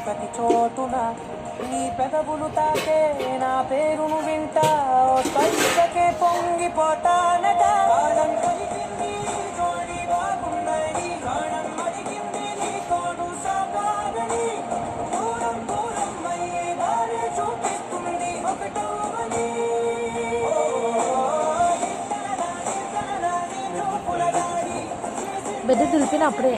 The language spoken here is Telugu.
ప్రతి చోటున ఈ పెదవులు తాకే నా పేరును వింటా స్పర్శకే పొంగిపోతానట కాలం కలిగింది జోడి బాగుందని ప్రాణం అడిగింది నీ తోడు సాగాలని దూరం దూరం అయ్యే దారి చూపిస్తుంది ఒకటోవని బిడ్డ దులిపిన అప్పుడే